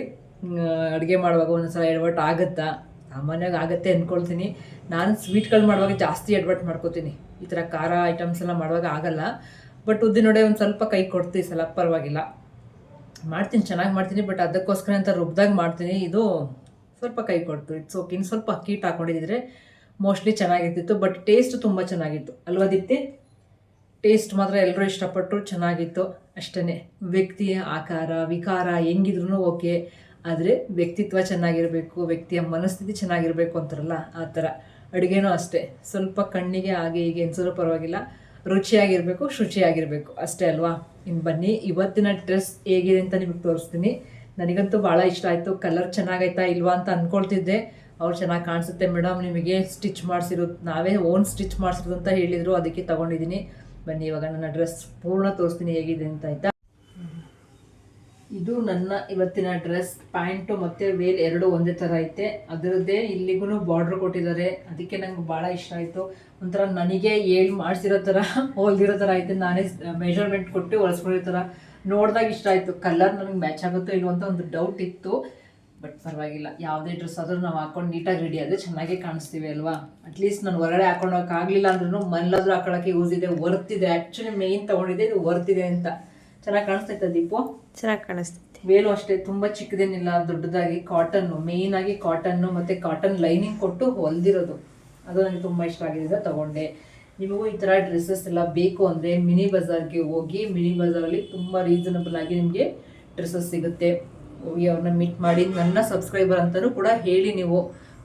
ಅಡುಗೆ ಮಾಡುವಾಗ ಒಂದೊಂದ್ಸಲ ಎಡವಟ್ಟು ಆಗುತ್ತಾ? ಸಾಮಾನ್ಯವಾಗಿ ಆಗುತ್ತೆ ಅಂದ್ಕೊಳ್ತೀನಿ. ನಾನು ಸ್ವೀಟ್ಗಳು ಮಾಡುವಾಗ ಜಾಸ್ತಿ ಎಡವಟ್ಟು ಮಾಡ್ಕೋತೀನಿ. ಈ ಥರ ಖಾರ ಐಟಮ್ಸ್ ಎಲ್ಲ ಮಾಡುವಾಗ ಆಗಲ್ಲ. ಬಟ್ ಉದ್ದಿನ ವಡೆ ಒಂದು ಸ್ವಲ್ಪ ಕೈ ಕೊಡ್ತೀವಿ ಸಲ, ಪರವಾಗಿಲ್ಲ ಮಾಡ್ತೀನಿ, ಚೆನ್ನಾಗಿ ಮಾಡ್ತೀನಿ. ಬಟ್ ಅದಕ್ಕೋಸ್ಕರ ಅಂತ ರುಬ್ದಾಗ ಮಾಡ್ತೀನಿ, ಇದು ಸ್ವಲ್ಪ ಕೈ ಕೊಡ್ತು. It's okay. ಇನ್ನು ಸ್ವಲ್ಪ ಅಕ್ಕಿ ಹಿಟ್ಟು ಹಾಕ್ಕೊಂಡಿದ್ದರೆ ಮೋಸ್ಟ್ಲಿ ಚೆನ್ನಾಗಿರ್ತಿತ್ತು. ಬಟ್ ಟೇಸ್ಟ್ ತುಂಬ ಚೆನ್ನಾಗಿತ್ತು ಅಲ್ವಾ ದೀಪ್ತಿ? ಟೇಸ್ಟ್ ಮಾತ್ರ ಎಲ್ಲರೂ ಇಷ್ಟಪಟ್ಟರು, ಚೆನ್ನಾಗಿತ್ತು ಅಷ್ಟೇ. ವ್ಯಕ್ತಿಯ ಆಕಾರ ವಿಕಾರ ಹೆಂಗಿದ್ರು ಓಕೆ, ಆದರೆ ವ್ಯಕ್ತಿತ್ವ ಚೆನ್ನಾಗಿರಬೇಕು, ವ್ಯಕ್ತಿಯ ಮನಸ್ಥಿತಿ ಚೆನ್ನಾಗಿರಬೇಕು ಅಂತಾರಲ್ಲ, ಆ ಥರ. ಅಡುಗೆನೂ ಅಷ್ಟೇ, ಸ್ವಲ್ಪ ಕಣ್ಣಿಗೆ ಹಾಗೆ ಹೀಗೆ ಅನ್ಸಿದ್ರು ಪರವಾಗಿಲ್ಲ, ರುಚಿಯಾಗಿರಬೇಕು, ಶುಚಿಯಾಗಿರಬೇಕು ಅಷ್ಟೇ ಅಲ್ವಾ. ಇನ್ನು ಬನ್ನಿ ಇವತ್ತಿನ ಡ್ರೆಸ್ ಹೇಗಿದೆ ಅಂತ ನಿಮಗೆ ತೋರಿಸ್ತೀನಿ. ನನಗಂತೂ ಭಾಳ ಇಷ್ಟ ಆಯಿತು. ಕಲರ್ ಚೆನ್ನಾಗೈತಾ ಇಲ್ವಾ ಅಂತ ಅಂದ್ಕೊಳ್ತಿದ್ದೆ. ಅವ್ರು ಚೆನ್ನಾಗಿ ಕಾಣಿಸುತ್ತೆ ಮೇಡಮ್, ನಿಮಗೆ ಸ್ಟಿಚ್ ಮಾಡಿಸಿರೋದು, ನಾವೇ ಓನ್ ಸ್ಟಿಚ್ ಮಾಡಿಸಿರೋದು ಅಂತ ಹೇಳಿದರು, ಅದಕ್ಕೆ ತೊಗೊಂಡಿದ್ದೀನಿ. ಬನ್ನಿ ಇವಾಗ ನನ್ನ ಡ್ರೆಸ್ ಪೂರ್ಣ ತೋರಿಸ್ತೀನಿ ಹೇಗಿದೆ ಅಂತ, ಆಯಿತಾ. ಇದು ನನ್ನ ಇವತ್ತಿನ ಡ್ರೆಸ್. ಪ್ಯಾಂಟು ಮತ್ತು ವೇಲ್ ಎರಡೂ ಒಂದೇ ಥರ ಐತೆ. ಅದರದ್ದೇ ಇಲ್ಲಿಗೂ ಬಾರ್ಡ್ರ್ ಕೊಟ್ಟಿದ್ದಾರೆ. ಅದಕ್ಕೆ ನಂಗೆ ಭಾಳ ಇಷ್ಟ ಆಯಿತು. ಒಂಥರ ನನಗೆ ಮಾಡಿಸಿರೋ ಥರ ಹೊಲ್ದಿರೋ ಥರ ಐತೆ. ನಾನೇ ಮೆಷರ್ಮೆಂಟ್ ಕೊಟ್ಟು ಹೊಲಿಸ್ಕೊಂಡಿರೋ ಥರ ನೋಡಿದಾಗ ಇಷ್ಟ ಆಯಿತು. ಕಲರ್ ನನಗೆ ಮ್ಯಾಚ್ ಆಗುತ್ತೋ ಇಲ್ವೋ ಅಂತ ಒಂದು ಡೌಟ್ ಇತ್ತು. ಬಟ್ ಪರವಾಗಿಲ್ಲ, ಯಾವುದೇ ಡ್ರೆಸ್ ಆದರೂ ನಾವು ಹಾಕೊಂಡು ನೀಟಾಗಿ ರೆಡಿ ಆದರೆ ಚೆನ್ನಾಗೇ ಕಾಣಿಸ್ತೀವಿ ಅಲ್ವಾ. ಅಟ್ಲೀಸ್ಟ್ ನಾನು ಹೊರಗಡೆ ಹಾಕೊಂಡು ಹೋಗೋಕ್ಕಾಗಲಿಲ್ಲ ಅಂದ್ರೂ ಮನೇಲಾದರೂ ಹಾಕೊಳ್ಳೋಕ್ಕೆ ಯೂಸ್ ಇದೆ, ವರ್ತಿದೆ. ಆ್ಯಕ್ಚುಲಿ ಮೇಯ್ನ್ ತೊಗೊಂಡಿದ್ದೆ ಇದು ವರ್ತಿದೆ ಅಂತ. ಚೆನ್ನಾಗಿ ಕಾಣಿಸ್ತೈತೆ ದೀಪು? ಚೆನ್ನಾಗಿ ಕಾಣಿಸ್ತೈತೆ. ವೇಲು ಅಷ್ಟೇ ತುಂಬ ಚಿಕ್ಕದೇನಿಲ್ಲ, ದೊಡ್ಡದಾಗಿ ಕಾಟನ್ನು, ಮೇಯ್ನಾಗಿ ಕಾಟನ್ನು ಮತ್ತು ಕಾಟನ್ ಲೈನಿಂಗ್ ಕೊಟ್ಟು ಹೊಲ್ದಿರೋದು. ಅದು ನನಗೆ ತುಂಬ ಇಷ್ಟ ಆಗಿದೆ, ತಗೊಂಡೆ. ನಿಮಗೂ ಈ ಥರ ಡ್ರೆಸ್ಸಸ್ ಎಲ್ಲ ಬೇಕು ಅಂದರೆ ಮಿನಿ ಬಜಾರ್ಗೆ ಹೋಗಿ. ಮಿನಿ ಬಜಾರಲ್ಲಿ ತುಂಬ ರೀಸನಬಲ್ ಆಗಿ ನಿಮಗೆ ಡ್ರೆಸ್ಸಸ್ ಸಿಗುತ್ತೆ. ಹೋಗಿ ಅವ್ರನ್ನ ಮೀಟ್ ಮಾಡಿ. ನನ್ನ ಸಬ್ಸ್ಕ್ರೈಬರ್ ಅಂತಲೂ ಕೂಡ ಹೇಳಿ ನೀವು.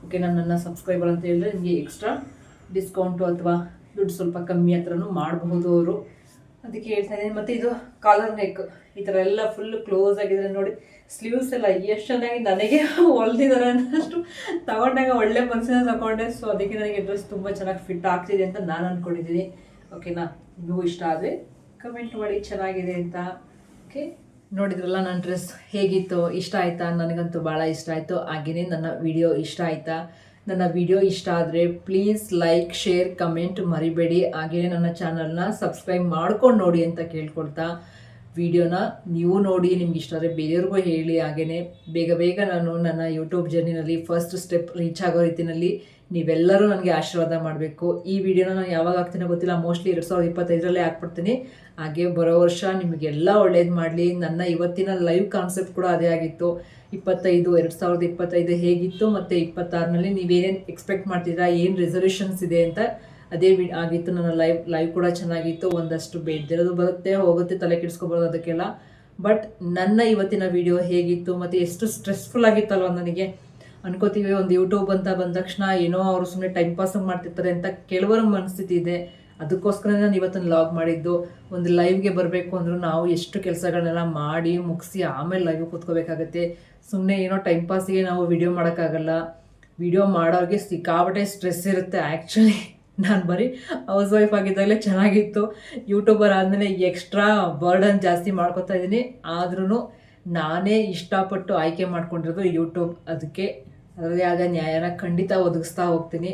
ಓಕೆ, ನನ್ನ ಸಬ್ಸ್ಕ್ರೈಬರ್ ಅಂತ ಹೇಳಿದ್ರೆ ನಿಮಗೆ ಎಕ್ಸ್ಟ್ರಾ ಡಿಸ್ಕೌಂಟು ಅಥವಾ ದುಡ್ಡು ಸ್ವಲ್ಪ ಕಮ್ಮಿ ಹತ್ರನೂ ಮಾಡಬಹುದು ಅವರು. ಅದಕ್ಕೆ ಹೇಳ್ತಾ ಇದ್ದೀನಿ. ಮತ್ತು ಇದು ಕಾಲರ್ ನೆಕ್ ಈ ಥರ ಎಲ್ಲ ಫುಲ್ ಕ್ಲೋಸ್ ಆಗಿದ್ರೆ ನೋಡಿ. ಸ್ಲೀವ್ಸ್ ಎಲ್ಲ ಎಷ್ಟು ಚೆನ್ನಾಗಿ ನನಗೆ ಹೊಲ್ದಿದ್ದಾರೆ ಅನ್ನೋಷ್ಟು ತಗೊಂಡಾಗ ಒಳ್ಳೆ ಮನಸ್ಸಿನ ತಗೊಂಡೆ. ಸೊ ಅದಕ್ಕೆ ನನಗೆ ಡ್ರೆಸ್ ತುಂಬ ಚೆನ್ನಾಗಿ ಫಿಟ್ ಆಗ್ತಿದೆ ಅಂತ ನಾನು ಅಂದ್ಕೊಂಡಿದ್ದೀನಿ. ಓಕೆನಾ? ನೀವು ಇಷ್ಟ ಆದರೆ ಕಮೆಂಟ್ ಮಾಡಿ ಚೆನ್ನಾಗಿದೆ ಅಂತ. ಓಕೆ, ನೋಡಿದ್ರಲ್ಲ ನನ್ನ ಡ್ರೆಸ್ ಹೇಗಿತ್ತು, ಇಷ್ಟ ಆಯಿತಾ? ನನಗಂತೂ ಭಾಳ ಇಷ್ಟ ಆಯಿತು. ಹಾಗೆಯೇ ನನ್ನ ವಿಡಿಯೋ ಇಷ್ಟ ಆಯಿತಾ? ನನ್ನ ವಿಡಿಯೋ ಇಷ್ಟ ಆದರೆ ಪ್ಲೀಸ್ ಲೈಕ್, ಶೇರ್, ಕಮೆಂಟ್ ಮರಿಬೇಡಿ. ಹಾಗೆಯೇ ನನ್ನ ಚಾನಲ್ನ ಸಬ್ಸ್ಕ್ರೈಬ್ ಮಾಡ್ಕೊಂಡು ನೋಡಿ ಅಂತ ಕೇಳ್ಕೊಳ್ತಾ, ವಿಡಿಯೋನ ನೀವು ನೋಡಿ ನಿಮ್ಗೆ ಇಷ್ಟ ಆದರೆ ಬೇರೆಯವ್ರಿಗೂ ಹೇಳಿ. ಹಾಗೆಯೇ ಬೇಗ ನಾನು ನನ್ನ ಯೂಟ್ಯೂಬ್ ಜರ್ನಿನಲ್ಲಿ ಫಸ್ಟ್ ಸ್ಟೆಪ್ ರೀಚ್ ಆಗೋ ರೀತಿಯಲ್ಲಿ ನೀವೆಲ್ಲರೂ ನನಗೆ ಆಶೀರ್ವಾದ ಮಾಡಬೇಕು. ಈ ವಿಡಿಯೋನ ನಾನು ಯಾವಾಗ ಹಾಕ್ತೀನೋ ಗೊತ್ತಿಲ್ಲ, ಮೋಸ್ಟ್ಲಿ 2025 ಹಾಕ್ಬಿಡ್ತೀನಿ. ಹಾಗೆ ಬರೋ ವರ್ಷ ನಿಮಗೆಲ್ಲ ಒಳ್ಳೇದು ಮಾಡಲಿ. ನನ್ನ ಇವತ್ತಿನ ಲೈವ್ ಕಾನ್ಸೆಪ್ಟ್ ಕೂಡ ಅದೇ ಆಗಿತ್ತು. 2025 ಹೇಗಿತ್ತು ಮತ್ತು 26ನಲ್ಲಿ ನೀವೇನೇನು ಎಕ್ಸ್ಪೆಕ್ಟ್ ಮಾಡ್ತಿದ್ದೀರಾ, ಏನು ರೆಸಲ್ಯೂಷನ್ಸ್ ಇದೆ ಅಂತ ಅದೇ ಆಗಿತ್ತು. ನನ್ನ ಲೈವ್ ಕೂಡ ಚೆನ್ನಾಗಿತ್ತು. ಒಂದಷ್ಟು ಬೇಡ್ದಿರೋದು ಬರುತ್ತೆ ಹೋಗುತ್ತೆ, ತಲೆ ಕೆಡಿಸ್ಕೊಬಾರ್ದು ಅದಕ್ಕೆಲ್ಲ. ಬಟ್ ನನ್ನ ಇವತ್ತಿನ ವಿಡಿಯೋ ಹೇಗಿತ್ತು ಮತ್ತು ಎಷ್ಟು ಸ್ಟ್ರೆಸ್ಫುಲ್ ಆಗಿತ್ತಲ್ವ ನನಗೆ. ಅನ್ಕೋತೀವಿ ಒಂದು ಯೂಟ್ಯೂಬ್ ಅಂತ ಬಂದ ತಕ್ಷಣ ಏನೋ ಅವರು ಸುಮ್ಮನೆ ಟೈಮ್ ಪಾಸ್ ಮಾಡ್ತಿರ್ತಾರೆ ಅಂತ ಕೆಲವರ ಮನಸ್ಥಿತಿ ಇದೆ. ಅದಕ್ಕೋಸ್ಕರ ನಾನು ಇವತ್ತನ್ನು ಲಾಗ್ ಮಾಡಿದ್ದು. ಒಂದು ಲೈವ್ಗೆ ಬರಬೇಕು ಅಂದರೂ ನಾವು ಎಷ್ಟು ಕೆಲಸಗಳನ್ನೆಲ್ಲ ಮಾಡಿ ಮುಗಿಸಿ ಆಮೇಲೆ ಲೈವ್ ಕೂತ್ಕೋಬೇಕಾಗತ್ತೆ. ಸುಮ್ಮನೆ ಏನೋ ಟೈಮ್ ಪಾಸಿಗೆ ನಾವು ವಿಡಿಯೋ ಮಾಡೋಕ್ಕಾಗಲ್ಲ. ವಿಡಿಯೋ ಮಾಡೋರಿಗೆ ಸಿಕ್ಕಾಪಟ್ಟೆ ಸ್ಟ್ರೆಸ್ ಇರುತ್ತೆ. ಆ್ಯಕ್ಚುಲಿ ನಾನು ಬರೀ ಹೌಸ್ ವೈಫ್ ಆಗಿದ್ದಾಗಲೇ ಚೆನ್ನಾಗಿತ್ತು. ಯೂಟ್ಯೂಬರ್ ಆದಮೇಲೆ ಎಕ್ಸ್ಟ್ರಾ ಬರ್ಡನ್ ಜಾಸ್ತಿ ಮಾಡ್ಕೊತಾ ಇದ್ದೀನಿ. ಆದ್ರೂ ನಾನೇ ಇಷ್ಟಪಟ್ಟು ಆಯ್ಕೆ ಮಾಡ್ಕೊಂಡಿರೋದು ಯೂಟ್ಯೂಬ್. ಅದಕ್ಕೆ ಅದರದೇ ಆದ ನ್ಯಾಯನ ಖಂಡಿತ ಒದಗಿಸ್ತಾ ಹೋಗ್ತೀನಿ.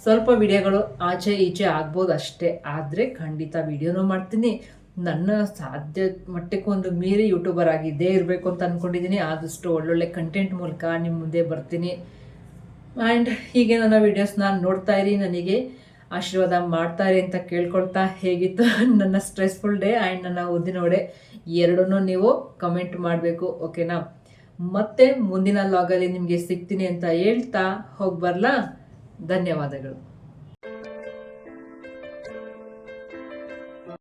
ಸ್ವಲ್ಪ ವಿಡಿಯೋಗಳು ಆಚೆ ಈಚೆ ಆಗ್ಬೋದು ಅಷ್ಟೇ, ಆದರೆ ಖಂಡಿತ ವಿಡಿಯೋನೂ ಮಾಡ್ತೀನಿ. ನನ್ನ ಸಾಧ್ಯ ಮಟ್ಟಕ್ಕೂ ಒಂದು ಮೀರಿ ಯೂಟ್ಯೂಬರ್ ಆಗಿದ್ದೇ ಇರಬೇಕು ಅಂತ ಅಂದ್ಕೊಂಡಿದ್ದೀನಿ. ಆದಷ್ಟು ಒಳ್ಳೊಳ್ಳೆ ಕಂಟೆಂಟ್ ಮೂಲಕ ನಿಮ್ಮ ಮುಂದೆ ಬರ್ತೀನಿ. ಆ್ಯಂಡ್ ಹೀಗೆ ನನ್ನ ವೀಡಿಯೋಸ್ನ ನೋಡ್ತಾ ಇರಿ, ನನಗೆ ಆಶೀರ್ವಾದ ಮಾಡ್ತಾ ಇರಿ ಅಂತ ಕೇಳ್ಕೊಳ್ತಾ, ಹೇಗಿತ್ತು ನನ್ನ ಸ್ಟ್ರೆಸ್ಫುಲ್ ಡೇ ಆ್ಯಂಡ್ ನನ್ನ ಉದ್ದಿನ ವಡೆ ಎರಡನ್ನೂ ನೀವು ಕಮೆಂಟ್ ಮಾಡಬೇಕು. ಓಕೆನಾ? ಮತ್ತೆ ಮುಂದಿನ ಲಾಗಲ್ಲಿ ನಿಮಗೆ ಸಿಗ್ತೀನಿ ಅಂತ ಹೇಳ್ತಾ ಹೋಗಿ ಬರಲಾ? ಧನ್ಯವಾದಗಳು.